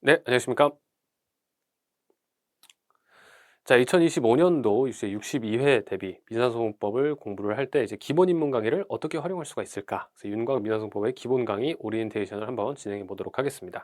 네, 안녕하십니까. 자, 2025년도 이제 62회 대비 민사소송법을 공부를 할 때 이제 기본 입문 강의를 어떻게 활용할 수가 있을까? 그래서 윤곽 민사소송법의 기본 강의 오리엔테이션을 한번 진행해 보도록 하겠습니다.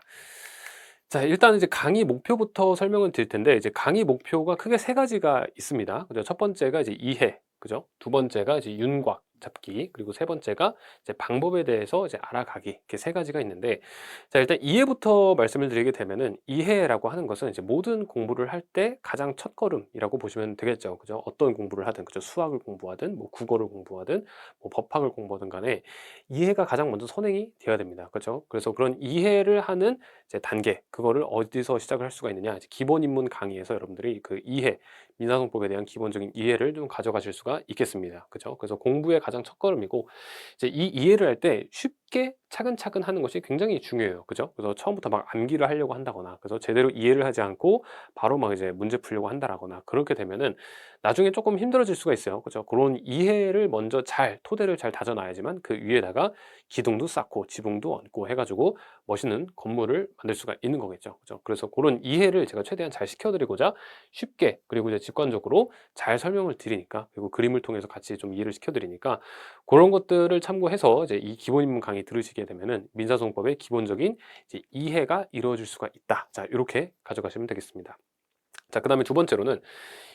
자, 일단 이제 강의 목표부터 설명을 드릴 텐데, 이제 강의 목표가 크게 세 가지가 있습니다. 그죠? 첫 번째가 이제 이해, 그죠? 두 번째가 이제 윤곽 잡기, 그리고 세 번째가 이제 방법에 대해서 이제 알아가기, 이렇게 세 가지가 있는데, 자, 일단 이해부터 말씀을 드리게 되면은, 이해라고 하는 것은 이제 모든 공부를 할 때 가장 첫걸음이라고 보시면 되겠죠. 그죠? 어떤 공부를 하든, 그죠? 수학을 공부하든, 뭐 국어를 공부하든, 뭐 법학을 공부하든 간에 이해가 가장 먼저 선행이 되어야 됩니다. 그죠? 그래서 그런 이해를 하는 이제 단계, 그거를 어디서 시작을 할 수가 있느냐, 이제 기본 입문 강의에서 여러분들이 그 이해, 민사소송법에 대한 기본적인 이해를 좀 가져가실 수가 있겠습니다. 그죠? 그래서 공부의 가장 첫걸음이고, 이제 이 이해를 할 때 쉽게 차근차근 하는 것이 굉장히 중요해요. 그죠? 그래서 처음부터 막 암기를 하려고 한다거나, 그래서 제대로 이해를 하지 않고 바로 막 이제 문제 풀려고 한다라거나, 그렇게 되면은 나중에 조금 힘들어질 수가 있어요. 그죠? 그런 이해를 먼저 토대를 잘 다져놔야지만 그 위에다가 기둥도 쌓고 지붕도 얹고 해가지고 멋있는 건물을 만들 수가 있는 거겠죠. 그죠? 그래서 그런 이해를 제가 최대한 잘 시켜드리고자 쉽게, 그리고 이제 직관적으로 잘 설명을 드리니까, 그리고 그림을 통해서 같이 좀 이해를 시켜드리니까, 그런 것들을 참고해서 이제 이 기본 입문 강의 들으시게 되면은 민사소송법의 기본적인 이제 이해가 이루어질 수가 있다. 자, 이렇게 가져가시면 되겠습니다. 자, 그다음에 두 번째로는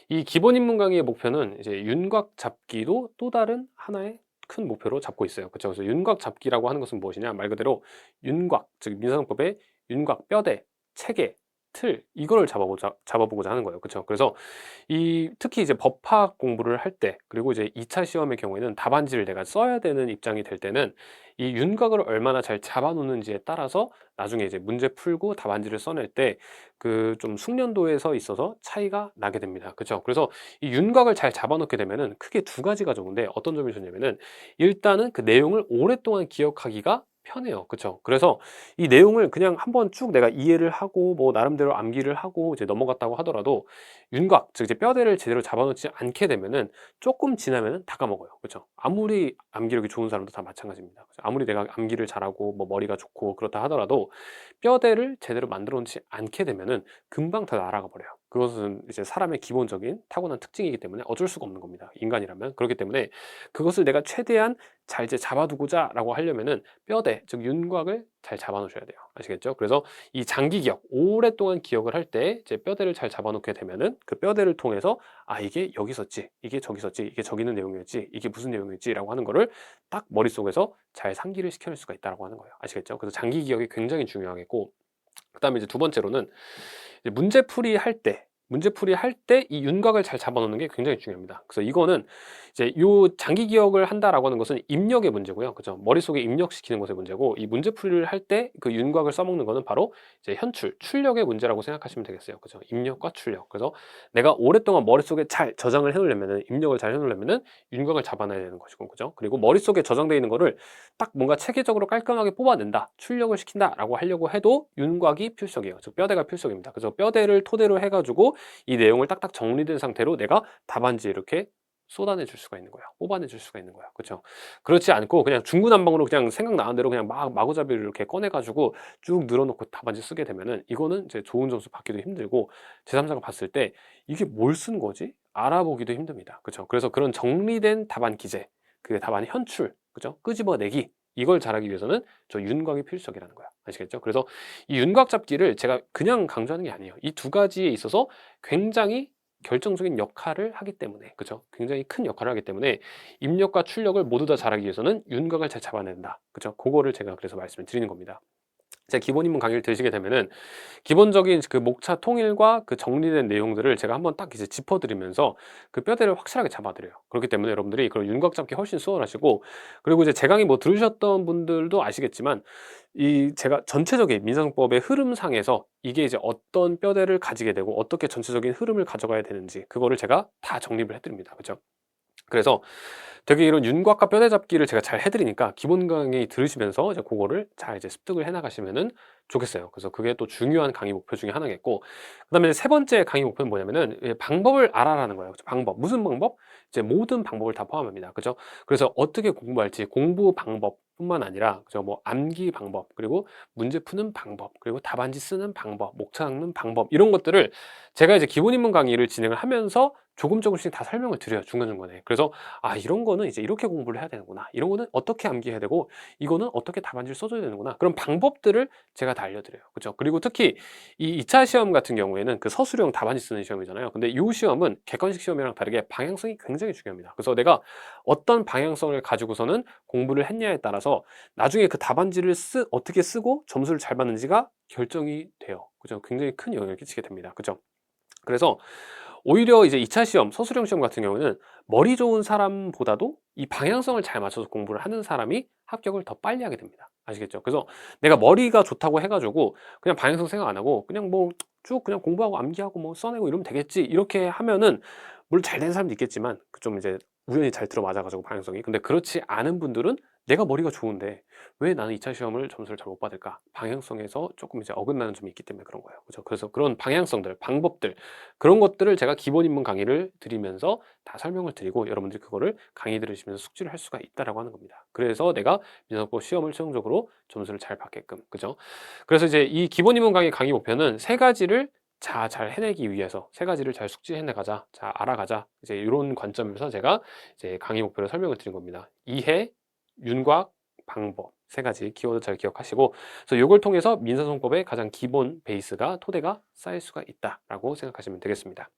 이 기본 입문 강의의 목표는 이제 윤곽 잡기도 또 다른 하나의 큰 목표로 잡고 있어요. 그쵸? 그래서 윤곽 잡기라고 하는 것은 무엇이냐? 말 그대로 윤곽, 즉 민사소송법의 윤곽, 뼈대, 체계, 틀, 이거를 잡아보고자 하는 거예요. 그쵸? 그래서 특히 이제 법학 공부를 할 때, 그리고 이제 2차 시험의 경우에는 답안지를 내가 써야 되는 입장이 될 때는 이 윤곽을 얼마나 잘 잡아 놓는지에 따라서 나중에 이제 문제 풀고 답안지를 써낼 때 그 좀 숙련도에서 있어서 차이가 나게 됩니다. 그쵸? 그래서 이 윤곽을 잘 잡아 놓게 되면은 크게 두 가지가 좋은데, 어떤 점이 좋냐면은 일단은 그 내용을 오랫동안 기억하기가 편해요. 그쵸? 그래서 이 내용을 그냥 한번 쭉 내가 이해를 하고 뭐 나름대로 암기를 하고 이제 넘어갔다고 하더라도 윤곽, 즉 이제 뼈대를 제대로 잡아놓지 않게 되면은 조금 지나면은 다 까먹어요. 그쵸? 아무리 암기력이 좋은 사람도 다 마찬가지입니다. 그죠? 아무리 내가 암기를 잘하고 뭐 머리가 좋고 그렇다 하더라도 뼈대를 제대로 만들어 놓지 않게 되면은 금방 다 날아가 버려요. 그것은 이제 사람의 기본적인 타고난 특징이기 때문에 어쩔 수가 없는 겁니다. 인간이라면. 그렇기 때문에 그것을 내가 최대한 잘 이제 잡아두고자라고 하려면은 뼈대, 즉 윤곽을 잘 잡아 놓으셔야 돼요. 아시겠죠? 그래서 이 장기 기억, 오랫동안 기억을 할 때 이제 뼈대를 잘 잡아 놓게 되면은 그 뼈대를 통해서 아, 이게 여기 있었지, 이게 저기 있었지, 이게 저기 있는 내용이었지, 이게 무슨 내용이었지라고 하는 거를 딱 머릿속에서 잘 상기를 시켜낼 수가 있다라고 하는 거예요. 아시겠죠? 그래서 장기 기억이 굉장히 중요하겠고, 그다음에 이제 두 번째로는 이제 문제풀이 할 때 이 윤곽을 잘 잡아 놓는 게 굉장히 중요합니다. 그래서 이거는 이제 요 장기 기억을 한다라고 하는 것은 입력의 문제고요. 그죠? 머릿속에 입력시키는 것의 문제고, 이 문제풀이를 할 때 그 윤곽을 써먹는 거는 바로 이제 출력의 문제라고 생각하시면 되겠어요. 그죠? 입력과 출력. 그래서 내가 오랫동안 머릿속에 잘 저장을 해 놓으려면은, 입력을 잘 해 놓으려면은 윤곽을 잡아놔야 되는 것이고, 그죠? 그리고 머릿속에 저장되어 있는 거를 딱 뭔가 체계적으로 깔끔하게 뽑아낸다, 출력을 시킨다라고 하려고 해도 윤곽이 필수적이에요. 즉 뼈대가 필수적입니다. 그래서 뼈대를 토대로 해가지고 이 내용을 딱딱 정리된 상태로 내가 답안지에 이렇게 쏟아내 줄 수가 있는 거야. 뽑아내 줄 수가 있는 거야. 그렇죠? 그렇지 않고 그냥 중구난방으로 그냥 생각나는 대로 그냥 막 마구잡이로 이렇게 꺼내 가지고 쭉 늘어놓고 답안지 쓰게 되면은 이거는 이제 좋은 점수 받기도 힘들고, 제3자가 봤을 때 '이게 뭘 쓴 거지?' 알아보기도 힘듭니다. 그렇죠? 그래서 그런 정리된 답안 기재, 그 답안 현출, 그죠? 끄집어내기, 이걸 잘하기 위해서는 저 윤곽이 필수적이라는 거야. 아시겠죠? 그래서 이 윤곽 잡기를 제가 그냥 강조하는 게 아니에요. 이 두 가지에 있어서 굉장히 결정적인 역할을 하기 때문에, 그죠? 굉장히 큰 역할을 하기 때문에 입력과 출력을 모두 다 잘하기 위해서는 윤곽을 잘 잡아낸다. 그죠? 그거를 제가 그래서 말씀을 드리는 겁니다. 제가 기본 입문 강의를 들으시게 되면은 기본적인 그 목차 통일과 그 정리된 내용들을 제가 한번 딱 이제 짚어드리면서 그 뼈대를 확실하게 잡아드려요. 그렇기 때문에 여러분들이 그런 윤곽 잡기 훨씬 수월하시고, 그리고 이제 제 강의 뭐 들으셨던 분들도 아시겠지만 이 제가 전체적인 민사소송법의 흐름상에서 이게 이제 어떤 뼈대를 가지게 되고 어떻게 전체적인 흐름을 가져가야 되는지, 그거를 제가 다 정립을 해드립니다. 그죠? 그래서 되게 이런 윤곽과 뼈대 잡기를 제가 잘 해드리니까 기본 강의 들으시면서 이제 그거를 잘 이제 습득을 해 나가시면은 좋겠어요. 그래서 그게 또 중요한 강의 목표 중에 하나겠고, 그다음에 세 번째 강의 목표는 뭐냐면은 방법을 알아라는 거예요. 그죠? 무슨 방법? 이제 모든 방법을 다 포함합니다. 그죠? 그래서 어떻게 공부할지, 공부 방법, 뿐만 아니라 그죠? 뭐 암기 방법, 그리고 문제 푸는 방법, 그리고 답안지 쓰는 방법, 목차 읽는 방법 이런 것들을 제가 이제 기본 입문 강의를 진행을 하면서 조금씩 다 설명을 드려요, 중간중간에. 그래서 아 이런 거는 이제 이렇게 공부를 해야 되는구나. 이런 거는 어떻게 암기해야 되고 이거는 어떻게 답안지를 써 줘야 되는구나. 그런 방법들을 제가 다 알려드려요. 그죠? 그리고 특히 이 2차 시험 같은 경우에는 그 서술형 답안지 쓰는 시험이잖아요. 근데 이 시험은 객관식 시험이랑 다르게 방향성이 굉장히 중요합니다. 그래서 내가 어떤 방향성을 가지고서는 공부를 했냐에 따라서 나중에 그 답안지를 어떻게 쓰고 점수를 잘 받는지가 결정이 돼요. 그죠? 굉장히 큰 영향을 끼치게 됩니다. 그죠? 그래서 오히려 이제 2차 시험, 서술형 시험 같은 경우는 머리 좋은 사람보다도 이 방향성을 잘 맞춰서 공부를 하는 사람이 합격을 더 빨리 하게 됩니다. 아시겠죠? 그래서 내가 머리가 좋다고 해가지고 그냥 방향성 생각 안 하고 그냥 뭐 쭉 그냥 공부하고 암기하고 뭐 써내고 이러면 되겠지 이렇게 하면은 물론 잘 되는 사람도 있겠지만 좀 이제 우연히 잘 들어맞아가지고 방향성이. 근데 그렇지 않은 분들은 내가 머리가 좋은데 왜 나는 2차 시험을 점수를 잘 못 받을까? 방향성에서 조금 이제 어긋나는 점이 있기 때문에 그런 거예요. 그죠? 그래서 그런 방향성들, 방법들, 그런 것들을 제가 기본 입문 강의를 드리면서 다 설명을 드리고 여러분들이 그거를 강의 들으시면서 숙지를 할 수가 있다라고 하는 겁니다. 그래서 내가 민사고 시험을 최종적으로 점수를 잘 받게끔. 그죠? 그래서 이제 이 기본 입문 강의 목표는 세 가지를 잘 해내기 위해서 세 가지를 잘 숙지해 나가자, 잘 알아가자. 이제 이런 관점에서 제가 이제 강의 목표를 설명을 드린 겁니다. 이해, 윤곽, 방법 세 가지 키워드 잘 기억하시고 그래서 이걸 통해서 민사소송법의 가장 기본 베이스가 토대가 쌓일 수가 있다라고 생각하시면 되겠습니다.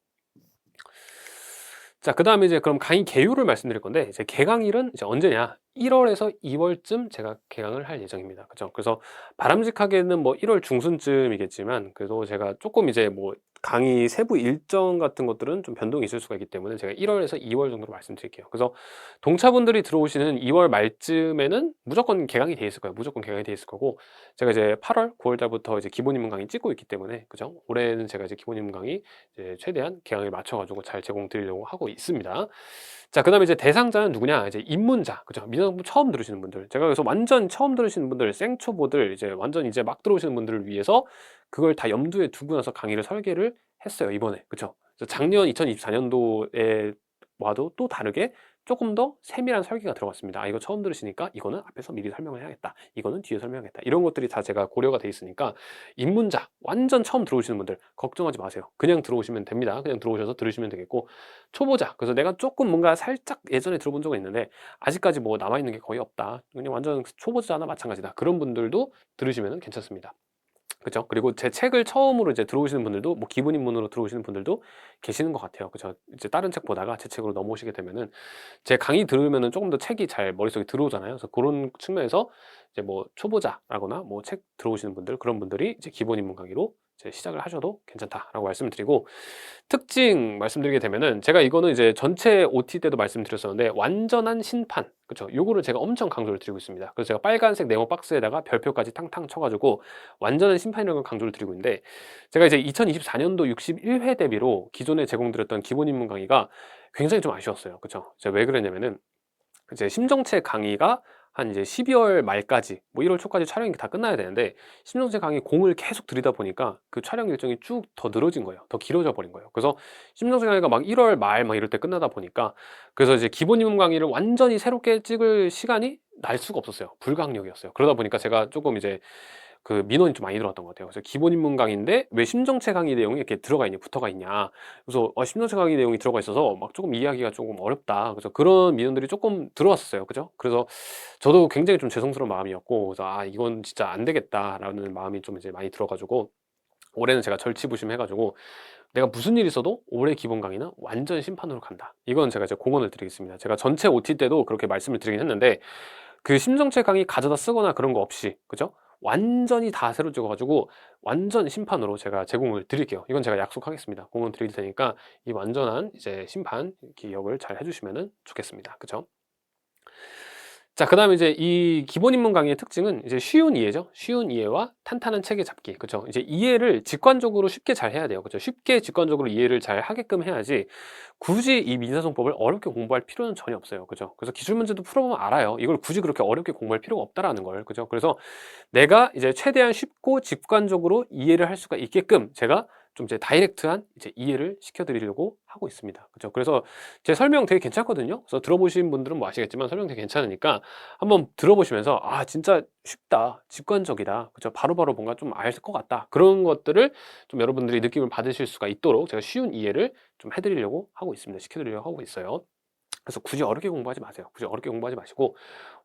자, 그 다음에 이제 그럼 강의 개요를 말씀드릴 건데, 이제 개강일은 이제 언제냐? 1월에서 2월쯤 제가 개강을 할 예정입니다. 그죠? 그래서 바람직하게는 뭐 1월 중순쯤이겠지만, 그래도 제가 조금 이제 뭐 강의 세부 일정 같은 것들은 좀 변동이 있을 수가 있기 때문에 제가 1월에서 2월 정도로 말씀드릴게요. 그래서 동차분들이 들어오시는 2월 말쯤에는 무조건 개강이 돼 있을 거예요. 무조건 개강이 돼 있을 거고, 제가 이제 8월, 9월 달부터 이제 기본 입문 강의 찍고 있기 때문에, 그죠? 올해는 제가 이제 기본 입문 강의 이제 최대한 개강에 맞춰가지고 잘 제공 드리려고 하고 있습니다. 자, 그 다음에 이제 대상자는 누구냐? 이제 입문자, 그죠? 민사소송 처음 들으시는 분들. 제가 그래서 완전 처음 들으시는 분들, 생초보들, 이제 완전 이제 막 들어오시는 분들을 위해서 그걸 다 염두에 두고 나서 강의를 설계를 했어요, 이번에. 그죠? 그래서 작년 2024년도에 와도 또 다르게 조금 더 세밀한 설계가 들어갔습니다. 아, 이거 처음 들으시니까 이거는 앞에서 미리 설명을 해야겠다. 이거는 뒤에 설명하겠다. 이런 것들이 다 제가 고려가 돼 있으니까 입문자, 완전 처음 들어오시는 분들 걱정하지 마세요. 그냥 들어오시면 됩니다. 그냥 들어오셔서 들으시면 되겠고 초보자, 그래서 내가 조금 뭔가 살짝 예전에 들어본 적은 있는데 아직까지 뭐 남아있는 게 거의 없다. 그냥 완전 초보자나 마찬가지다. 그런 분들도 들으시면 괜찮습니다. 그죠? 그리고 제 책을 처음으로 이제 들어오시는 분들도 뭐 기본 입문으로 들어오시는 분들도 계시는 것 같아요. 그죠? 이제 다른 책 보다가 제 책으로 넘어오시게 되면은 제 강의 들으면은 조금 더 책이 잘 머릿속에 들어오잖아요. 그래서 그런 측면에서 이제 뭐 초보자라거나 뭐 책 들어오시는 분들 그런 분들이 이제 기본 입문 강의로 이제 시작을 하셔도 괜찮다라고 말씀을 드리고 특징 말씀드리게 되면은 제가 이거는 이제 전체 OT 때도 말씀드렸었는데 완전한 신판 그쵸 요거를 제가 엄청 강조를 드리고 있습니다. 그래서 제가 빨간색 네모 박스에다가 별표까지 탕탕 쳐가지고 완전한 심판이라는 걸 강조를 드리고 있는데 제가 이제 2024년도 61회 대비로 기존에 제공드렸던 기본 입문 강의가 굉장히 좀 아쉬웠어요. 그쵸? 제가 왜 그랬냐면은 이제 심정체 강의가 한 이제 12월 말까지 뭐 1월 초까지 촬영이 다 끝나야 되는데 심정체 강의 공을 계속 들이다 보니까 그 촬영 일정이 쭉 더 늘어진 거예요. 더 길어져 버린 거예요. 그래서 심정체 강의가 막 1월 말 막 이럴 때 끝나다 보니까 그래서 이제 기본 입문 강의를 완전히 새롭게 찍을 시간이 날 수가 없었어요. 불가항력이었어요. 그러다 보니까 제가 조금 이제 그 민원이 좀 많이 들어왔던 것 같아요. 그래서 기본 입문 강의인데 왜 심정체 강의 내용이 이렇게 들어가 있냐, 붙어가 있냐. 그래서 심정체 강의 내용이 들어가 있어서 막 조금 이해하기가 조금 어렵다. 그래서 그런 민원들이 조금 들어왔었어요. 그죠? 그래서 저도 굉장히 좀 죄송스러운 마음이었고, 그래서 아, 이건 진짜 안 되겠다라는 마음이 좀 이제 많이 들어가지고, 올해는 제가 절치부심해가지고, 내가 무슨 일이 있어도 올해 기본 강의는 완전 심판으로 간다. 이건 제가 이제 공언을 드리겠습니다. 제가 전체 OT 때도 그렇게 말씀을 드리긴 했는데, 그 심정체 강의 가져다 쓰거나 그런 거 없이, 그죠? 완전히 다 새로 찍어가지고 완전 심판으로 제가 제공을 드릴게요. 이건 제가 약속하겠습니다. 공원 드릴 테니까 이 완전한 이제 심판 기억을 잘 해주시면 좋겠습니다. 그죠? 자, 그 다음에 이제 이 기본 입문 강의의 특징은 이제 쉬운 이해죠. 쉬운 이해와 탄탄한 체계 잡기. 그죠? 이제 이해를 직관적으로 쉽게 잘 해야 돼요. 그죠? 쉽게 직관적으로 이해를 잘 하게끔 해야지 굳이 이 민사소송법을 어렵게 공부할 필요는 전혀 없어요. 그죠? 그래서 기출 문제도 풀어보면 알아요. 이걸 굳이 그렇게 어렵게 공부할 필요가 없다라는 걸. 그죠? 그래서 내가 이제 최대한 쉽고 직관적으로 이해를 할 수가 있게끔 제가 좀 이제 다이렉트한 이제 이해를 시켜드리려고 하고 있습니다. 그죠? 그래서 제 설명 되게 괜찮거든요. 그래서 들어보신 분들은 뭐 아시겠지만 설명 되게 괜찮으니까 한번 들어보시면서 아 진짜 쉽다, 직관적이다, 그죠? 바로바로 뭔가 좀 알 것 같다. 그런 것들을 좀 여러분들이 느낌을 받으실 수가 있도록 제가 쉬운 이해를 좀 해드리려고 하고 있습니다. 시켜드리려고 하고 있어요. 그래서 굳이 어렵게 공부하지 마세요. 굳이 어렵게 공부하지 마시고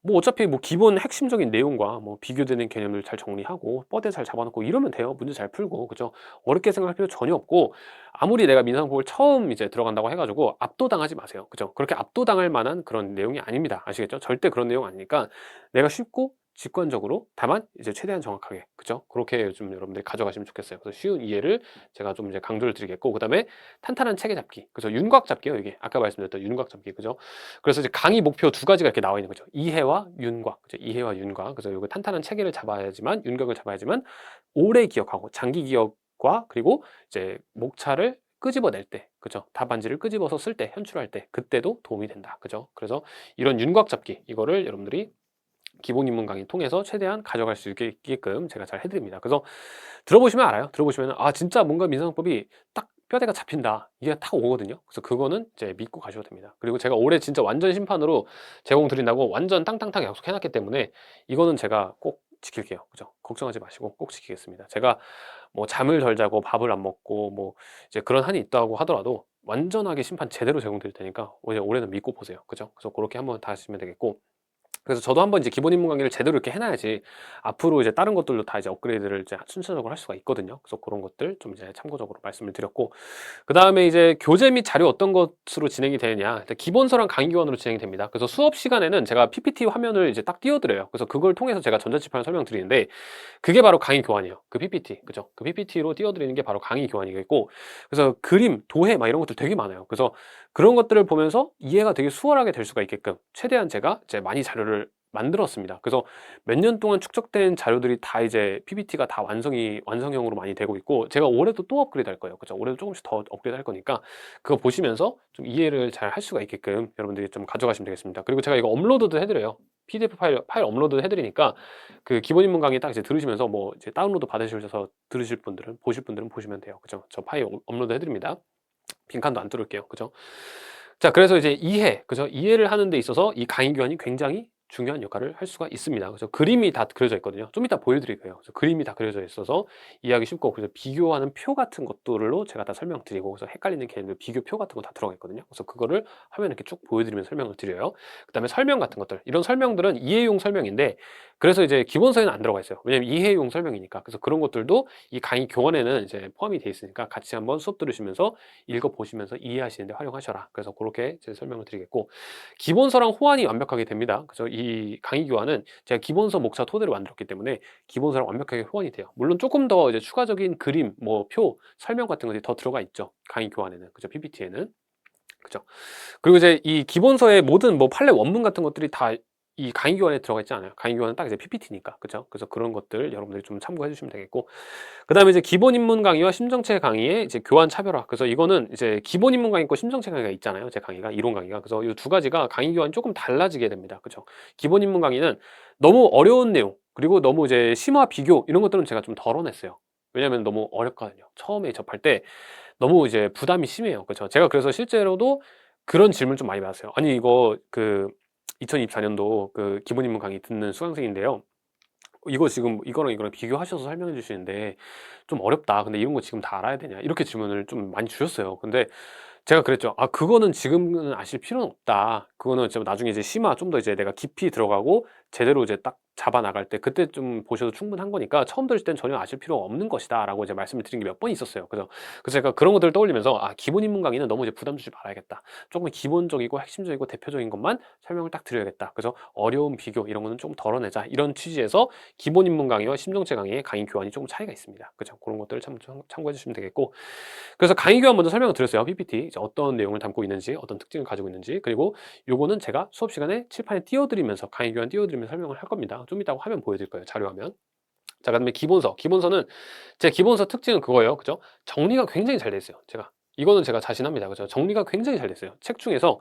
뭐 어차피 뭐 기본 핵심적인 내용과 뭐 비교되는 개념을 잘 정리하고 뻗에 잘 잡아놓고 이러면 돼요. 문제 잘 풀고 그죠? 어렵게 생각할 필요 전혀 없고 아무리 내가 민사고를 처음 이제 들어간다고 해가지고 압도당하지 마세요. 그죠? 그렇게 압도당할 만한 그런 내용이 아닙니다. 아시겠죠? 절대 그런 내용 아니니까 내가 쉽고 직관적으로 다만 이제 최대한 정확하게 그죠? 그렇게 좀 여러분들이 가져가시면 좋겠어요. 그래서 쉬운 이해를 제가 좀 이제 강조를 드리겠고 그 다음에 탄탄한 체계 잡기. 그래서 윤곽 잡기요. 이게 아까 말씀드렸던 윤곽 잡기 그죠? 그래서 이제 강의 목표 두 가지가 이렇게 나와 있는 거죠. 이해와 윤곽. 그죠? 이해와 윤곽. 그래서 이거 탄탄한 체계를 잡아야지만 윤곽을 잡아야지만 오래 기억하고 장기 기억과 그리고 이제 목차를 끄집어낼 때, 그죠? 답안지를 끄집어서 쓸 때, 현출할 때, 그때도 도움이 된다. 그죠? 그래서 이런 윤곽 잡기, 이거를 여러분들이 기본 입문 강의 통해서 최대한 가져갈 수 있게끔 제가 잘 해드립니다. 그래서 들어보시면 알아요. 들어보시면 아 진짜 뭔가 민사소법이 딱 뼈대가 잡힌다. 이게 딱 오거든요. 그래서 그거는 이제 믿고 가셔도 됩니다. 그리고 제가 올해 진짜 완전 심판으로 제공 드린다고 완전 땅땅땅 약속해놨기 때문에 이거는 제가 꼭 지킬게요. 그죠? 걱정하지 마시고 꼭 지키겠습니다. 제가 뭐 잠을 덜 자고 밥을 안 먹고 뭐 이제 그런 한이 있다고 하더라도 완전하게 심판 제대로 제공드릴 테니까 올해는 믿고 보세요. 그죠? 그래서 그렇게 한번 다 하시면 되겠고 그래서 저도 한번 이제 기본 입문 강의를 제대로 이렇게 해놔야지 앞으로 이제 다른 것들도 다 이제 업그레이드를 이제 순차적으로 할 수가 있거든요. 그래서 그런 것들 좀 이제 참고적으로 말씀을 드렸고, 그 다음에 이제 교재 및 자료 어떤 것으로 진행이 되느냐. 일단 기본서랑 강의교환으로 진행이 됩니다. 그래서 수업 시간에는 제가 PPT 화면을 이제 딱 띄워드려요. 그래서 그걸 통해서 제가 전자칠판을 설명드리는데, 그게 바로 강의 교환이에요. 그 PPT. 그죠? 그 PPT로 띄워드리는 게 바로 강의 교환이겠고, 그래서 그림, 도해, 막 이런 것들 되게 많아요. 그래서 그런 것들을 보면서 이해가 되게 수월하게 될 수가 있게끔 최대한 제가 이제 많이 자료를 만들었습니다. 그래서 몇 년 동안 축적된 자료들이 다 이제 PPT가 다 완성형으로 많이 되고 있고, 제가 올해도 또 업그레이드 할 거예요. 그죠? 올해도 조금씩 더 업그레이드 할 거니까, 그거 보시면서 좀 이해를 잘 할 수가 있게끔 여러분들이 좀 가져가시면 되겠습니다. 그리고 제가 이거 업로드도 해드려요. PDF 파일 업로드 해드리니까, 그 기본 입문 강의 딱 이제 들으시면서 뭐 이제 다운로드 받으셔서 들으실 분들은, 보실 분들은 보시면 돼요. 그죠? 저 파일 업로드 해드립니다. 빈칸도 안 뚫을게요. 그죠? 자, 그래서 이제 이해, 그죠? 이해를 하는 데 있어서 이 강의 교환이 굉장히 중요한 역할을 할 수가 있습니다. 그래서 그림이 다 그려져 있거든요. 좀 이따 보여드릴 거예요. 그래서 그림이 다 그려져 있어서 이해하기 쉽고, 그래서 비교하는 표 같은 것들로 제가 다 설명드리고, 그래서 헷갈리는 개념들 비교표 같은 거 다 들어가 있거든요. 그래서 그거를 화면에 이렇게 쭉 보여드리면 설명을 드려요. 그 다음에 설명 같은 것들, 이런 설명들은 이해용 설명인데, 그래서 이제 기본서에는 안 들어가 있어요. 왜냐면 이해용 설명이니까. 그래서 그런 것들도 이 강의 교환에는 이제 포함이 돼 있으니까 같이 한번 수업 들으시면서 읽어보시면서 이해하시는데 활용하셔라. 그래서 그렇게 제 설명을 드리겠고, 기본서랑 호환이 완벽하게 됩니다. 그래서 이 강의 교환은 제가 기본서 목차 토대로 만들었기 때문에 기본서랑 완벽하게 호환이 돼요. 물론 조금 더 이제 추가적인 그림, 뭐 표, 설명 같은 것들이 더 들어가 있죠. 강의 교환에는. 그죠? PPT에는. 그죠? 그리고 이제 이 기본서의 모든 뭐 판례 원문 같은 것들이 다 이 강의 교환에 들어가 있지 않아요. 강의 교환은 딱 이제 PPT니까. 그죠? 그래서 그런 것들 여러분들이 좀 참고해 주시면 되겠고, 그다음에 이제 기본 입문 강의와 심정체 강의의 이제 교환 차별화. 그래서 이거는 이제 기본 입문 강의 있고 심정체 강의가 있잖아요. 제 강의가 이론 강의가. 그래서 이 두 가지가 강의 교환이 조금 달라지게 됩니다. 그죠? 기본 입문 강의는 너무 어려운 내용, 그리고 너무 이제 심화 비교 이런 것들은 제가 좀 덜어냈어요. 왜냐면 너무 어렵거든요. 처음에 접할 때 너무 이제 부담이 심해요. 그죠? 제가 그래서 실제로도 그런 질문 좀 많이 받았어요. 아니 이거 그 2024년도 그 기본 입문 강의 듣는 수강생인데요. 이거 지금 이거랑 비교하셔서 설명해 주시는데 좀 어렵다. 근데 이런 거 지금 다 알아야 되냐? 이렇게 질문을 좀 많이 주셨어요. 근데 제가 그랬죠. 아, 그거는 지금은 아실 필요는 없다. 그거는 좀 나중에 이제 심화 좀 더 이제 내가 깊이 들어가고 제대로 이제 딱 잡아 나갈 때 그때 좀 보셔도 충분한 거니까 처음 들으실 땐 전혀 아실 필요가 없는 것이다라고 이제 말씀을 드린 게 몇 번 있었어요. 그래서 제가 그런 것들을 떠올리면서 아, 기본 입문 강의는 너무 이제 부담 주지 말아야겠다. 조금 기본적이고 핵심적이고 대표적인 것만 설명을 딱 드려야겠다. 그래서 어려운 비교 이런 거는 좀 덜어내자. 이런 취지에서 기본 입문 강의와 심정체 강의의 강의 교환이 조금 차이가 있습니다. 그죠? 그런 것들을 참고해 주시면 되겠고, 그래서 강의 교환 먼저 설명을 드렸어요. PPT. 이제 어떤 내용을 담고 있는지, 어떤 특징을 가지고 있는지, 그리고 요거는 제가 수업 시간에 칠판에 띄워드리면서 강의 교환 띄워드리면서 설명을 할 겁니다. 좀 이따가 화면 보여드릴 거예요. 자료 화면. 자, 그다음에 기본서. 기본서는 제 기본서 특징은 그거예요. 그죠? 정리가 굉장히 잘 돼 있어요. 이거는 제가 자신합니다. 그죠? 정리가 굉장히 잘 돼 있어요. 책 중에서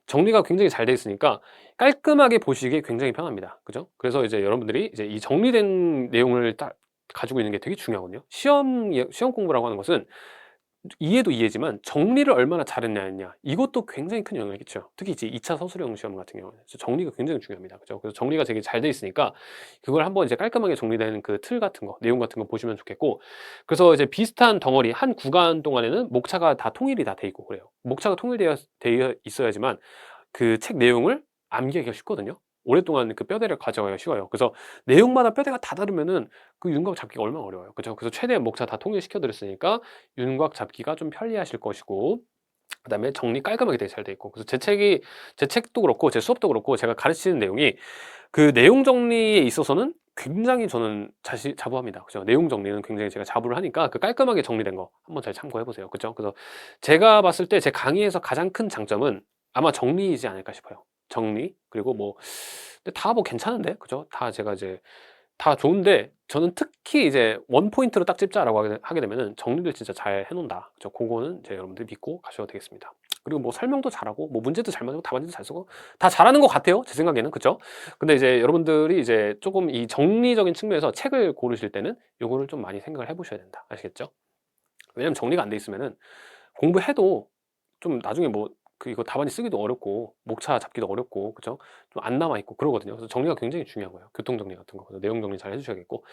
정리가 굉장히 잘 돼 있으니까 깔끔하게 보시기에 굉장히 편합니다. 그죠? 그래서 이제 여러분들이 이제 이 정리된 내용을 딱 가지고 있는 게 되게 중요하거든요. 시험 공부라고 하는 것은 이해도 이해지만 정리를 얼마나 잘했냐 이것도 굉장히 큰 영향을 끼쳐요. 특히 이제 2차 서술형 시험 같은 경우는 정리가 굉장히 중요합니다. 그죠? 그래서 정리가 되게 잘 돼 있으니까 그걸 한번 이제 깔끔하게 정리된 그 틀 같은 거, 내용 같은 거 보시면 좋겠고, 그래서 이제 비슷한 덩어리 한 구간 동안에는 목차가 다 통일이 다 돼 있고 그래요. 목차가 되어 있어야지만 그 책 내용을 암기하기가 쉽거든요. 오랫동안 그 뼈대를 가져가기가 쉬워요. 그래서 내용마다 뼈대가 다 다르면은 그 윤곽 잡기가 얼마나 어려워요. 그죠? 그래서 최대한 목차 다 통일시켜 드렸으니까 윤곽 잡기가 좀 편리하실 것이고, 그다음에 정리 깔끔하게 되게 잘 돼 있고, 그래서 제 책도 그렇고 제 수업도 그렇고 제가 가르치는 내용이 그 내용 정리에 있어서는 굉장히 저는 자부합니다. 그죠? 내용 정리는 굉장히 제가 자부를 하니까 그 깔끔하게 정리된 거 한번 잘 참고해 보세요. 그죠? 그래서 제가 봤을 때 제 강의에서 가장 큰 장점은 아마 정리이지 않을까 싶어요. 정리. 그리고 뭐 근데 다 뭐 괜찮은데. 그죠? 다 제가 이제 다 좋은데 저는 특히 이제 원 포인트로 딱 찝자라고 하게 되면은 정리를 진짜 잘 해 놓는다. 그죠? 고거는 이제 여러분들 믿고 가셔도 되겠습니다. 그리고 뭐 설명도 잘하고 뭐 문제도 잘 맞고 답안지도 잘 쓰고 다 잘하는 것 같아요. 제 생각에는. 그죠? 근데 이제 여러분들이 이제 쪼금 이 정리적인 측면에서 책을 고르실 때는 요거를 좀 많이 생각을 해 보셔야 된다. 아시겠죠? 왜냐면 정리가 안 돼 있으면은 공부해도 좀 나중에 뭐 이거 답안지 쓰기도 어렵고 목차 잡기도 어렵고, 그죠? 좀 안 남아 있고 그러거든요. 그래서 정리가 굉장히 중요하고요. 교통 정리 같은 거. 그래서 내용 정리 잘 해 주셔야겠고.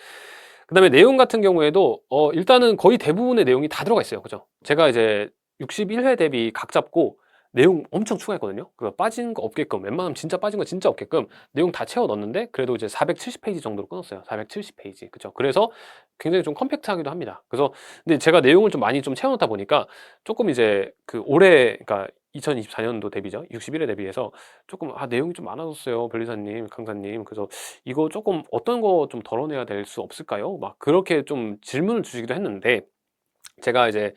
그다음에 내용 같은 경우에도 일단은 거의 대부분의 내용이 다 들어가 있어요. 그죠? 제가 이제 61회 대비 각 잡고 내용 엄청 추가했거든요. 그 빠진 거 없게끔, 웬만하면 진짜 빠진 거 진짜 없게끔 내용 다 채워 넣었는데 그래도 이제 470 페이지 정도로 끊었어요. 470 페이지. 그죠? 그래서 굉장히 좀 컴팩트하기도 합니다. 그래서 근데 제가 내용을 좀 많이 좀 채워 넣다 보니까 조금 이제 그 올해, 그러니까 2024년도 대비죠. 61회 대비해서 조금 내용이 좀 많아졌어요. 변리사님, 강사님. 그래서 이거 조금 어떤 거 좀 덜어내야 될 수 없을까요? 막 그렇게 좀 질문을 주시기도 했는데 제가 이제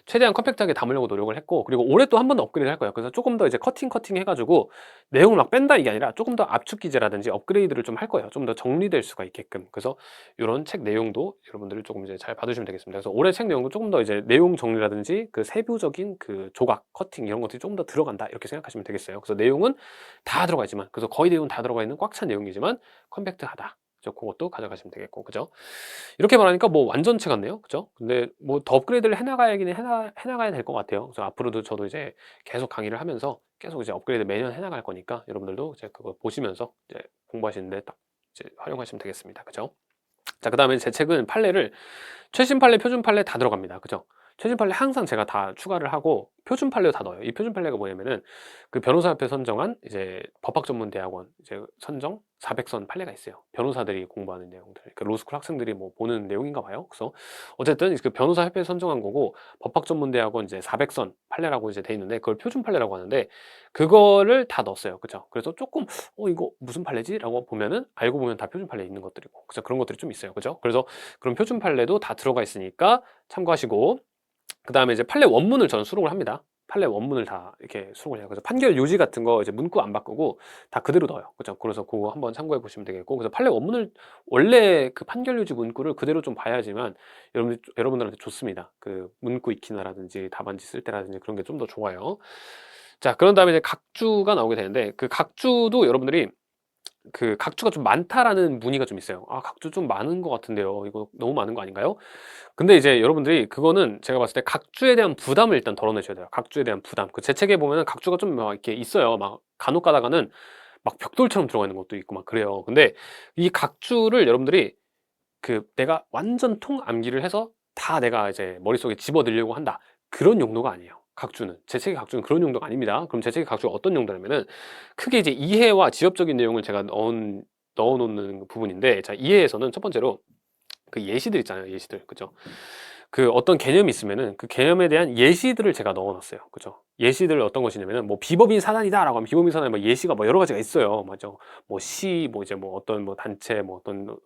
최대한 컴팩트하게 담으려고 노력을 했고, 그리고 올해 또 한 번 더 업그레이드 할 거예요. 그래서 조금 더 이제 커팅 해가지고 내용을 막 뺀다 이게 아니라 조금 더 압축 기재라든지 업그레이드를 좀 할 거예요. 좀 더 정리될 수가 있게끔. 그래서 이런 책 내용도 여러분들이 조금 이제 잘 봐주시면 되겠습니다. 그래서 올해 책 내용도 조금 더 이제 내용 정리라든지 그 세부적인 그 조각, 커팅 이런 것들이 조금 더 들어간다 이렇게 생각하시면 되겠어요. 그래서 내용은 다 들어가 있지만, 그래서 거의 내용 다 들어가 있는 꽉 찬 내용이지만 컴팩트하다. 그것도 가져가시면 되겠고, 그죠? 이렇게 말하니까 뭐 완전체 같네요. 그죠? 근데 뭐 더 업그레이드를 해나가야 될 것 같아요. 그래서 앞으로도 저도 이제 계속 강의를 하면서 계속 이제 업그레이드 매년 해나갈 거니까 여러분들도 이제 그거 보시면서 이제 공부하시는데 딱 이제 활용하시면 되겠습니다. 그죠? 자, 그 다음에 제 책은 판례를 최신 판례, 표준 판례 다 들어갑니다. 그죠? 최신 판례 항상 제가 다 추가를 하고 표준 판례도 다 넣어요. 이 표준 판례가 뭐냐면은 그 변호사협회 선정한 이제 법학전문대학원 이제 선정 400선 판례가 있어요. 변호사들이 공부하는 내용들. 그 로스쿨 학생들이 뭐 보는 내용인가 봐요. 그래서 어쨌든 그 변호사협회 선정한 거고, 법학전문대학원 이제 400선 판례라고 이제 돼 있는데 그걸 표준 판례라고 하는데 그거를 다 넣었어요. 그죠? 그래서 조금 이거 무슨 판례지?라고 보면은 알고 보면 다 표준 판례에 있는 것들이고, 그래서 그런 것들이 좀 있어요. 그죠? 그래서 그런 표준 판례도 다 들어가 있으니까 참고하시고, 그 다음에 이제 판례 원문을 저는 수록을 합니다. 판례 원문을 다 이렇게 수록을 해요. 그래서 판결 요지 같은 거 이제 문구 안 바꾸고 다 그대로 넣어요. 그죠? 그래서 그거 한번 참고해 보시면 되겠고, 그래서 판례 원문을 원래 그 판결 요지 문구를 그대로 좀 봐야지만 여러분들한테 좋습니다. 그 문구 익히나라든지 답안지 쓸 때라든지 그런 게 좀 더 좋아요. 자, 그런 다음에 이제 각주가 나오게 되는데 그 각주도 여러분들이 그 각주가 좀 많다라는 문의가 좀 있어요. 각주 좀 많은 것 같은데요. 이거 너무 많은 거 아닌가요? 근데 이제 여러분들이 그거는 제가 봤을 때 각주에 대한 부담을 일단 덜어내셔야 돼요. 각주에 대한 부담. 그 제 책에 보면은 각주가 좀 막 이렇게 있어요. 막 간혹 가다가는 막 벽돌처럼 들어가 있는 것도 있고 막 그래요. 근데 이 각주를 여러분들이 그 내가 완전 통 암기를 해서 다 내가 이제 머릿속에 집어넣으려고 한다, 그런 용도가 아니에요. 각주는, 제 책의 각주는 그런 용도가 아닙니다. 그럼 제 책의 각주가 어떤 용도냐면은 크게 이제 이해와 지엽적인 내용을 제가 넣어 놓는 부분인데, 자, 이해에서는 첫 번째로 그 예시들 있잖아요. 예시들. 그죠? 그 어떤 개념이 있으면은 그 개념에 대한 예시들을 제가 넣어 놨어요. 그죠? 예시들 어떤 것이냐면은 뭐 비법인 사단이다라고 하면 비법인 사단에 뭐 예시가 뭐 여러 가지가 있어요. 맞죠? 뭐 뭐 이제 뭐 어떤 뭐 단체 뭐 어떤 뭐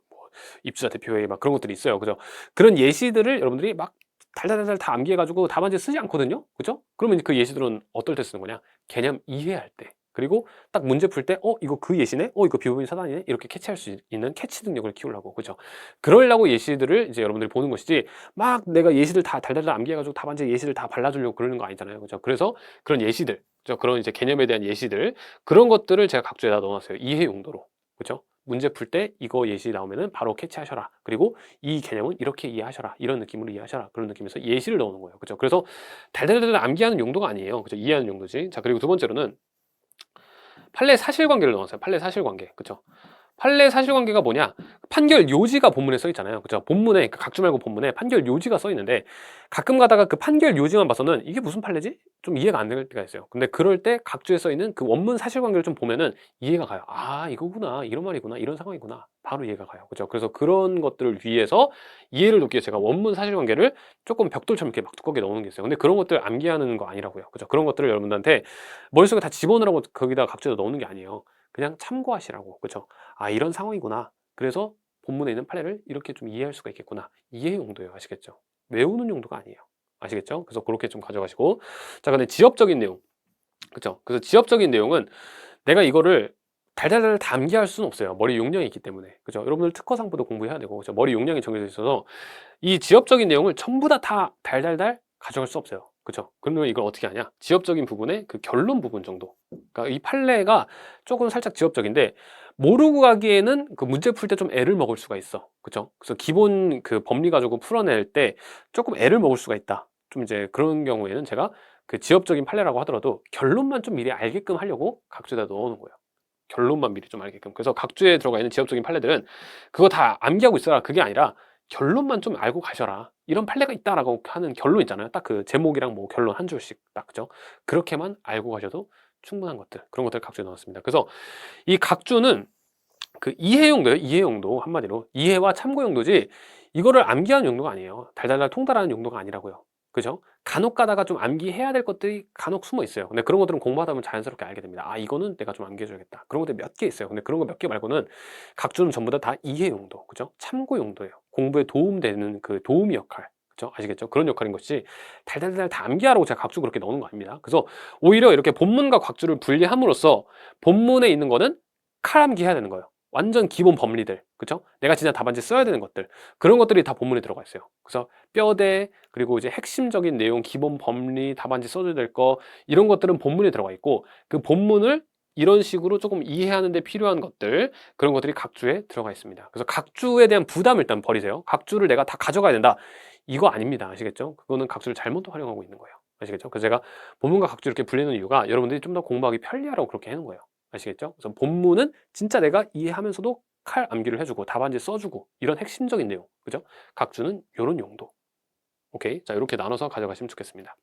입주자 대표회의 막 그런 것들이 있어요. 그죠? 그런 예시들을 여러분들이 막 달달달달 다 암기해 가지고 답안지에 쓰지 않거든요. 그죠? 그러면 그 예시들은 어떨 때 쓰는 거냐? 개념 이해할 때. 그리고 딱 문제 풀 때 이거 그 예시네? 이거 비법인 사단이네? 이렇게 캐치할 수 있는 캐치 능력을 키우려고. 그죠? 그러려고 예시들을 이제 여러분들이 보는 것이지, 막 내가 예시들 다 달달달 암기해 가지고 답안지에 예시를 다 발라 주려고 그러는 거 아니잖아요. 그죠? 그래서 그런 예시들, 그죠? 그런 이제 개념에 대한 예시들, 그런 것들을 제가 각주에다 넣어 놨어요. 이해 용도로. 그죠? 문제 풀 때 이거 예시 나오면은 바로 캐치하셔라. 그리고 이 개념은 이렇게 이해하셔라. 이런 느낌으로 이해하셔라. 그런 느낌에서 예시를 넣는 거예요. 그죠? 그래서 달달달 암기하는 용도가 아니에요. 그죠? 이해하는 용도지. 자, 그리고 두 번째로는 판례 사실관계를 넣었어요. 판례 사실관계. 그죠? 판례 사실관계가 뭐냐? 판결 요지가 본문에 써 있잖아요. 그죠? 본문에, 그 각주 말고 본문에 판결 요지가 써 있는데 가끔 가다가 그 판결 요지만 봐서는 이게 무슨 판례지? 좀 이해가 안 될 때가 있어요. 근데 그럴 때 각주에 써 있는 그 원문 사실관계를 좀 보면은 이해가 가요. 아, 이거구나. 이런 말이구나. 이런 상황이구나. 바로 이해가 가요. 그죠? 그래서 그런 것들을 위해서 이해를 돕기 위해 제가 원문 사실관계를 조금 벽돌처럼 이렇게 막 두껍게 넣는 게 있어요. 근데 그런 것들 암기하는 거 아니라고요. 그죠? 그런 것들을 여러분들한테 머릿속에 다 집어넣으라고 거기다 각주에다 넣는 게 아니에요. 그냥 참고하시라고. 그죠? 아, 이런 상황이구나. 그래서 본문에 있는 판례를 이렇게 좀 이해할 수가 있겠구나. 이해 용도예요. 아시겠죠? 외우는 용도가 아니에요. 아시겠죠? 그래서 그렇게 좀 가져가시고. 자, 근데 지엽적인 내용. 그죠? 그래서 지엽적인 내용은 내가 이거를 달달달 다 암기할 수는 없어요. 머리 용량이 있기 때문에. 그죠? 여러분들 특허상부도 공부해야 되고, 그죠? 머리 용량이 정해져 있어서 이 지엽적인 내용을 전부 다 달달달 가져갈 수 없어요. 그죠? 그러면 이걸 어떻게 하냐? 지엽적인 부분의 그 결론 부분 정도. 그러니까 이 판례가 조금 살짝 지엽적인데 모르고 가기에는 그 문제 풀 때 좀 애를 먹을 수가 있어. 그죠? 그래서 기본 그 법리 가지고 풀어낼 때 조금 애를 먹을 수가 있다. 좀 이제 그런 경우에는 제가 그 지엽적인 판례라고 하더라도 결론만 좀 미리 알게끔 하려고 각주에다 넣어놓은 거예요. 결론만 미리 좀 알게끔. 그래서 각주에 들어가 있는 지엽적인 판례들은 그거 다 암기하고 있어라. 그게 아니라 결론만 좀 알고 가셔라. 이런 판례가 있다라고 하는 결론 있잖아요. 딱 그 제목이랑 뭐 결론 한 줄씩 딱, 그죠? 그렇게만 알고 가셔도 충분한 것들, 그런 것들 각주에 넣었습니다. 그래서 이 각주는 그 이해 용도예요. 이해 용도. 한마디로 이해와 참고 용도지 이거를 암기하는 용도가 아니에요. 달달달 통달하는 용도가 아니라고요. 그죠? 간혹 가다가 좀 암기해야 될 것들이 간혹 숨어 있어요. 근데 그런 것들은 공부하다 보면 자연스럽게 알게 됩니다. 아, 이거는 내가 좀 암기해줘야겠다. 그런 것들 몇 개 있어요. 근데 그런 거 몇 개 말고는 각주는 전부 다 이해 용도, 그죠? 참고 용도예요. 공부에 도움되는 그 도우미 역할. 그죠? 아시겠죠? 그런 역할인 것이 달달달 다 암기하라고 제가 각주 그렇게 넣는 거 아닙니다. 그래서 오히려 이렇게 본문과 각주를 분리함으로써 본문에 있는 거는 칼암기해야 되는 거예요. 완전 기본 법리들, 그죠? 내가 진짜 답안지 써야 되는 것들, 그런 것들이 다 본문에 들어가 있어요. 그래서 뼈대, 그리고 이제 핵심적인 내용, 기본 법리, 답안지 써줘야 될 거, 이런 것들은 본문에 들어가 있고 그 본문을 이런 식으로 조금 이해하는 데 필요한 것들, 그런 것들이 각주에 들어가 있습니다. 그래서 각주에 대한 부담을 일단 버리세요. 각주를 내가 다 가져가야 된다, 이거 아닙니다. 아시겠죠? 그거는 각주를 잘못 활용하고 있는 거예요. 아시겠죠? 그래서 제가 본문과 각주 이렇게 분리는 이유가 여러분들이 좀 더 공부하기 편리하라고 그렇게 해놓은 거예요. 아시겠죠? 그래서 본문은 진짜 내가 이해하면서도 칼 암기를 해주고 답안지 써주고 이런 핵심적인 내용, 그죠? 각주는 이런 용도. 오케이, 자, 이렇게 나눠서 가져가시면 좋겠습니다.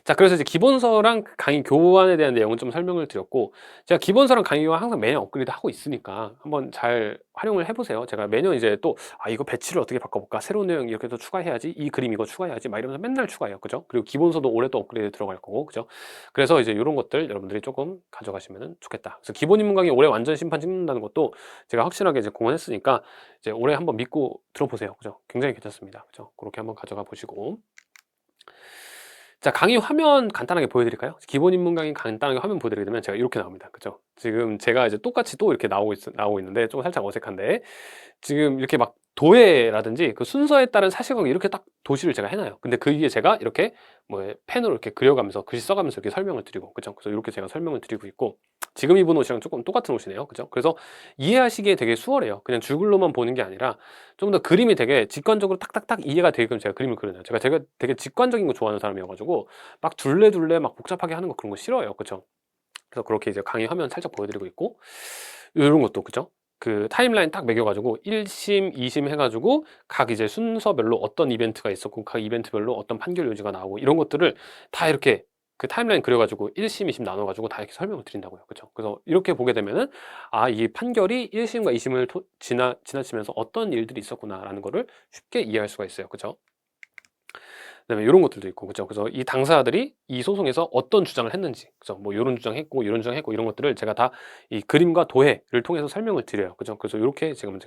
자, 그래서 이제 기본서랑 강의 교환에 대한 내용은 좀 설명을 드렸고, 제가 기본서랑 강의 교환 항상 매년 업그레이드 하고 있으니까 한번 잘 활용을 해보세요. 제가 매년 이제 또, 아, 이거 배치를 어떻게 바꿔볼까? 새로운 내용 이렇게 더 추가해야지. 이 그림 이거 추가해야지. 막 이러면서 맨날 추가해요. 그죠? 그리고 기본서도 올해 또 업그레이드 들어갈 거고, 그죠? 그래서 이제 이런 것들 여러분들이 조금 가져가시면 좋겠다. 그래서 기본 입문 강의 올해 완전 심판 찍는다는 것도 제가 확실하게 이제 공언했으니까 이제 올해 한번 믿고 들어보세요. 그죠? 굉장히 괜찮습니다. 그죠? 그렇게 한번 가져가 보시고. 자, 강의 화면 간단하게 보여드릴까요? 기본 입문 강의 간단하게 화면 보여드리게 되면 제가 이렇게 나옵니다. 그죠? 지금 제가 이제 똑같이 또 이렇게 나오고 있는데 좀 살짝 어색한데 지금 이렇게 막 도해라든지 그 순서에 따른 사실관계 이렇게 딱 도시를 제가 해놔요. 근데 그 위에 제가 이렇게 뭐 펜으로 이렇게 그려가면서 글씨 써가면서 이렇게 설명을 드리고, 그죠? 그래서 이렇게 제가 설명을 드리고 있고 지금 입은 옷이랑 조금 똑같은 옷이네요. 그죠? 그래서 이해하시기에 되게 수월해요. 그냥 줄글로만 보는 게 아니라 좀 더 그림이 되게 직관적으로 딱딱딱 이해가 되게끔 제가 그림을 그려놔요. 제가 되게 직관적인 거 좋아하는 사람이어가지고 막 둘레둘레 막 복잡하게 하는 거 그런 거 싫어해요. 그죠? 그래서 그렇게 이제 강의 화면 살짝 보여드리고 있고 이런 것도, 그죠? 그 타임라인 딱 매겨가지고 1심, 2심 해가지고 각 이제 순서별로 어떤 이벤트가 있었고 각 이벤트별로 어떤 판결 요지가 나오고 이런 것들을 다 이렇게 그 타임라인 그려가지고 1심, 2심 나눠가지고 다 이렇게 설명을 드린다고요. 그죠? 그래서 이렇게 보게 되면은 아, 이 판결이 1심과 2심을 지나치면서 어떤 일들이 있었구나라는 거를 쉽게 이해할 수가 있어요. 그죠? 그다음에 이런 것들도 있고, 그죠? 그래서 이 당사자들이 이 소송에서 어떤 주장을 했는지, 그죠? 뭐 이런 주장했고 이런 주장했고 이런 것들을 제가 다 이 그림과 도해를 통해서 설명을 드려요. 그죠? 그래서 이렇게 지금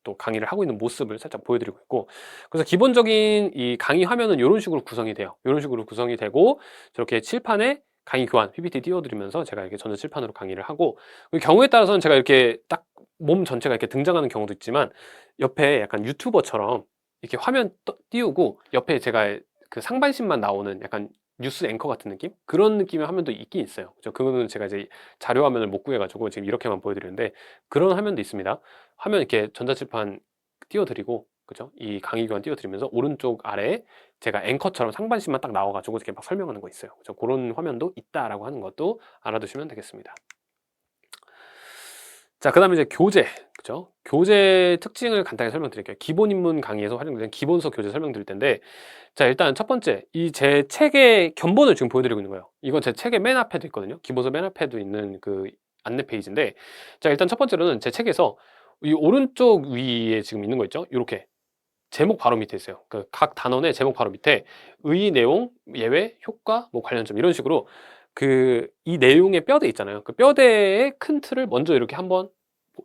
또 강의를 하고 있는 모습을 살짝 보여드리고 있고, 그래서 기본적인 이 강의 화면은 이런 식으로 구성이 돼요. 이런 식으로 구성이 되고 저렇게 칠판에 강의 교환 PPT 띄워드리면서 제가 이렇게 전자 칠판으로 강의를 하고, 경우에 따라서는 제가 이렇게 딱 몸 전체가 이렇게 등장하는 경우도 있지만 옆에 약간 유튜버처럼 이렇게 화면 띄우고 옆에 제가 그 상반신만 나오는 약간 뉴스 앵커 같은 느낌? 그런 느낌의 화면도 있긴 있어요. 그죠? 그거는 제가 이제 자료 화면을 못 구해가지고 지금 이렇게만 보여드리는데 그런 화면도 있습니다. 화면 이렇게 전자칠판 띄워드리고, 그죠? 이 강의 교환 띄워드리면서 오른쪽 아래에 제가 앵커처럼 상반신만 딱 나와가지고 이렇게 막 설명하는 거 있어요. 그죠? 그런 화면도 있다라고 하는 것도 알아두시면 되겠습니다. 자, 그 다음에 이제 교재, 그죠? 교재 특징을 간단히 설명드릴게요. 기본 입문 강의에서 활용되는 기본서 교재 설명드릴 텐데, 자, 일단 첫 번째, 이 제 책의 견본을 지금 보여드리고 있는 거예요. 이건 제 책의 맨 앞에도 있거든요. 기본서 맨 앞에도 있는 그 안내 페이지인데, 자, 일단 첫 번째로는 제 책에서 이 오른쪽 위에 지금 있는 거 있죠? 이렇게 제목 바로 밑에 있어요. 그 각 단원의 제목 바로 밑에 의, 내용, 예외, 효과, 뭐 관련점 이런 식으로 그 이 내용의 뼈대 있잖아요. 그 뼈대의 큰 틀을 먼저 이렇게 한번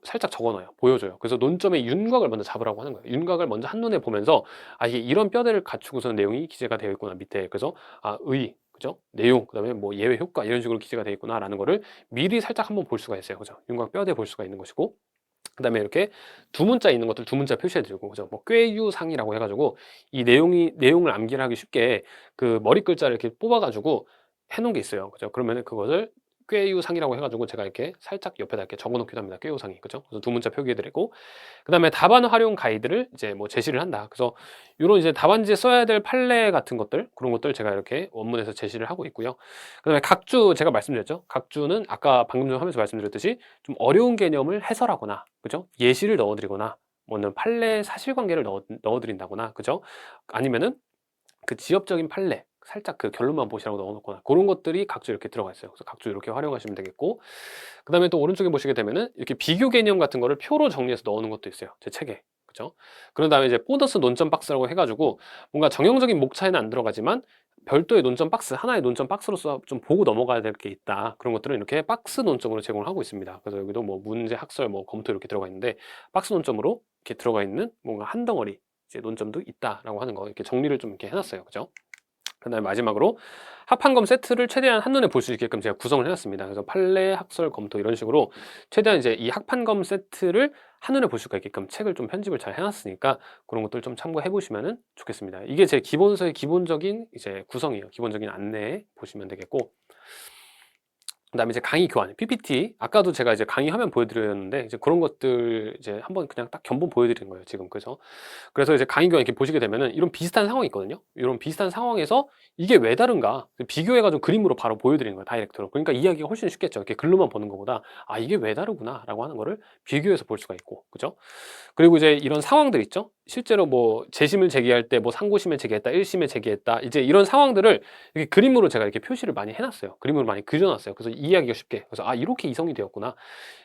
살짝 적어놔요. 보여줘요. 그래서 논점의 윤곽을 먼저 잡으라고 하는 거예요. 윤곽을 먼저 한눈에 보면서 아, 이게 이런 뼈대를 갖추고서 내용이 기재가 되어 있구나 밑에. 그래서 아, 의, 그죠? 내용, 그다음에 뭐 예외, 효과 이런 식으로 기재가 되어 있구나라는 거를 미리 살짝 한번 볼 수가 있어요. 그죠? 윤곽 뼈대 볼 수가 있는 것이고. 그다음에 이렇게 두 문자 있는 것들 두 문자 표시해 드리고, 그죠? 뭐 꾀유상이라고 해가지고 이 내용을 암기를 하기 쉽게 그 머리 글자를 이렇게 뽑아 가지고 해놓은 게 있어요. 그죠? 그러면은 그것을 꾀유상이라고 해가지고 제가 이렇게 살짝 옆에다 이렇게 적어 놓기도 합니다. 꾀유상이, 그죠? 그래서 두 문자 표기해 드리고, 그다음에 답안 활용 가이드를 이제 뭐 제시를 한다. 그래서 요런 이제 답안지에 써야 될 판례 같은 것들, 그런 것들 제가 이렇게 원문에서 제시를 하고 있고요. 그다음에 각주 제가 말씀드렸죠. 각주는 아까 방금 전 하면서 말씀드렸듯이 좀 어려운 개념을 해설하거나, 그죠? 예시를 넣어드리거나, 뭐는 판례 사실관계를 넣어드린다거나, 그죠? 아니면은 그 지엽적인 판례 살짝 그 결론만 보시라고 넣어놓거나 그런 것들이 각주 이렇게 들어가 있어요. 그래서 각주 이렇게 활용하시면 되겠고, 그 다음에 또 오른쪽에 보시게 되면은 이렇게 비교 개념 같은 거를 표로 정리해서 넣어놓은 것도 있어요. 제 책에. 그죠? 그런 다음에 이제 보너스 논점 박스라고 해가지고 뭔가 정형적인 목차에는 안 들어가지만 별도의 논점 박스, 하나의 논점 박스로서 좀 보고 넘어가야 될 게 있다. 그런 것들은 이렇게 박스 논점으로 제공을 하고 있습니다. 그래서 여기도 뭐 문제, 학설, 뭐 검토 이렇게 들어가 있는데 박스 논점으로 이렇게 들어가 있는 뭔가 한 덩어리 이제 논점도 있다라고 하는 거 이렇게 정리를 좀 이렇게 해놨어요. 그죠? 그다음에 마지막으로 합판검 세트를 최대한 한눈에 볼 수 있게끔 제가 구성을 해놨습니다. 그래서 판례, 학설, 검토 이런 식으로 최대한 이제 이 합판검 세트를 한눈에 볼 수가 있게끔 책을 좀 편집을 잘 해놨으니까 그런 것들 좀 참고해 보시면 좋겠습니다. 이게 제 기본서의 기본적인 이제 구성이에요. 기본적인 안내 보시면 되겠고, 그다음에 이제 강의 교환, PPT. 아까도 제가 이제 강의 화면 보여드렸는데 이제 그런 것들 이제 한번 그냥 딱 견본 보여드리는 거예요, 지금. 그래서 이제 강의 교환 이렇게 보시게 되면은 이런 비슷한 상황이 있거든요. 이런 비슷한 상황에서 이게 왜 다른가 비교해가지고 그림으로 바로 보여드리는 거예요, 다이렉트로. 그러니까 이해하기가 훨씬 쉽겠죠. 이렇게 글로만 보는 것보다 아, 이게 왜 다르구나라고 하는 거를 비교해서 볼 수가 있고, 그죠? 그리고 이제 이런 상황들 있죠. 실제로 뭐 재심을 제기할 때 뭐 상고심을 제기했다, 1심을 제기했다, 이제 이런 상황들을 이렇게 그림으로 제가 이렇게 표시를 많이 해놨어요. 그림으로 많이 그려놨어요. 그래서 이해하기가 쉽게. 그래서 아, 이렇게 이송이 되었구나.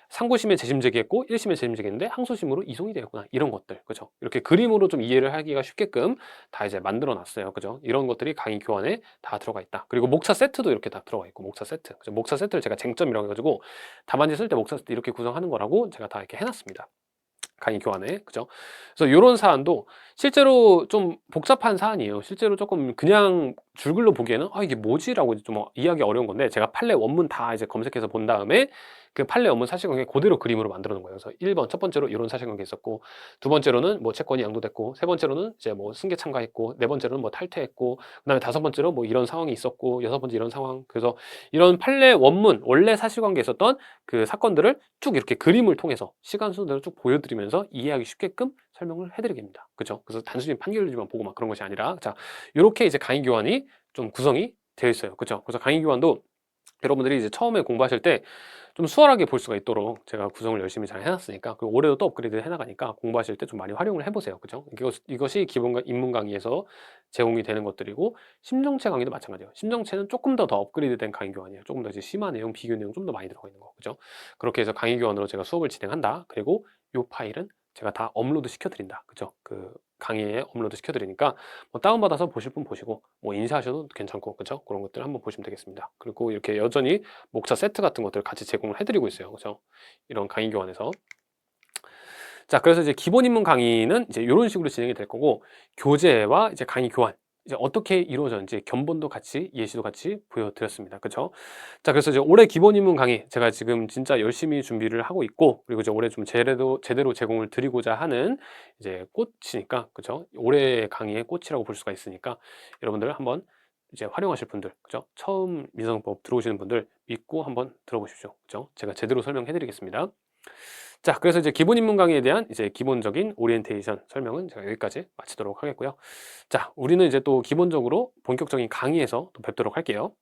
상고심에 재심 제기했고 1심에 재심 제기했는데 항소심으로 이송이 되었구나. 이런 것들, 그죠? 이렇게 그림으로 좀 이해를 하기가 쉽게끔 다 이제 만들어 놨어요. 그죠? 이런 것들이 강의 교환에 다 들어가 있다. 그리고 목차 세트도 이렇게 다 들어가 있고, 목차 세트. 그죠? 목차 세트를 제가 쟁점이라고 해가지고 답안지 쓸 때 목차 세트 이렇게 구성하는 거라고 제가 다 이렇게 해놨습니다. 강의 교환에, 그죠? 그래서 요런 사안도 실제로 좀 복잡한 사안이에요. 실제로 조금 그냥 줄글로 보기에는 아, 이게 뭐지라고 좀 이해하기 어려운 건데, 제가 판례 원문 다 이제 검색해서 본 다음에 그 판례 원문 사실관계 그대로 그림으로 만들어 놓은 거예요. 그래서 1번 첫 번째로 이런 사실관계 있었고, 두 번째로는 뭐 채권이 양도됐고, 세 번째로는 이제 뭐 승계 참가했고, 네 번째로는 뭐 탈퇴했고, 그다음에 다섯 번째로 뭐 이런 상황이 있었고, 여섯 번째 이런 상황. 그래서 이런 판례 원문 원래 사실관계에 있었던 그 사건들을 쭉 이렇게 그림을 통해서 시간 순서대로 쭉 보여드리면서 이해하기 쉽게끔 설명을 해드리겠습니다. 그죠? 그래서 단순히 판결지만 보고 막 그런 것이 아니라, 자, 이렇게 이제 강의 교환이 좀 구성이 되어 있어요. 그죠? 그래서 강의 교환도 여러분들이 이제 처음에 공부하실 때 좀 수월하게 볼 수가 있도록 제가 구성을 열심히 잘 해놨으니까, 그리고 올해도 또 업그레이드 해나가니까 공부하실 때 좀 많이 활용을 해보세요. 그죠? 이것이 기본 입문 강의에서 제공이 되는 것들이고, 심정체 강의도 마찬가지예요. 심정체는 조금 더 업그레이드된 강의 교환이에요. 조금 더 이제 심화 내용, 비교 내용 좀 더 많이 들어가 있는 거. 그죠? 그렇게 해서 강의 교환으로 제가 수업을 진행한다. 그리고 이 파일은 제가 다 업로드 시켜드린다. 그죠? 그 강의에 업로드 시켜드리니까 뭐 다운받아서 보실 분 보시고 뭐 인쇄하셔도 괜찮고, 그죠? 그런 것들 한번 보시면 되겠습니다. 그리고 이렇게 여전히 목차 세트 같은 것들 같이 제공을 해드리고 있어요. 그죠? 이런 강의 교환에서. 자, 그래서 이제 기본 입문 강의는 이제 이런 식으로 진행이 될 거고, 교재와 이제 강의 교환 이제 어떻게 이루어졌는지 견본도 같이 예시도 같이 보여드렸습니다. 그죠? 자, 그래서 이제 올해 기본 입문 강의 제가 지금 진짜 열심히 준비를 하고 있고, 그리고 이제 올해 좀 제대로 제공을 드리고자 하는 이제 꽃이니까, 그죠? 올해 강의의 꽃이라고 볼 수가 있으니까 여러분들 한번 이제 활용하실 분들, 그죠? 처음 민사소송법 들어오시는 분들 믿고 한번 들어보십시오. 그죠? 제가 제대로 설명해 드리겠습니다. 자, 그래서 이제 기본 입문 강의에 대한 이제 기본적인 오리엔테이션 설명은 제가 여기까지 마치도록 하겠고요. 자, 우리는 이제 또 기본적으로 본격적인 강의에서 또 뵙도록 할게요.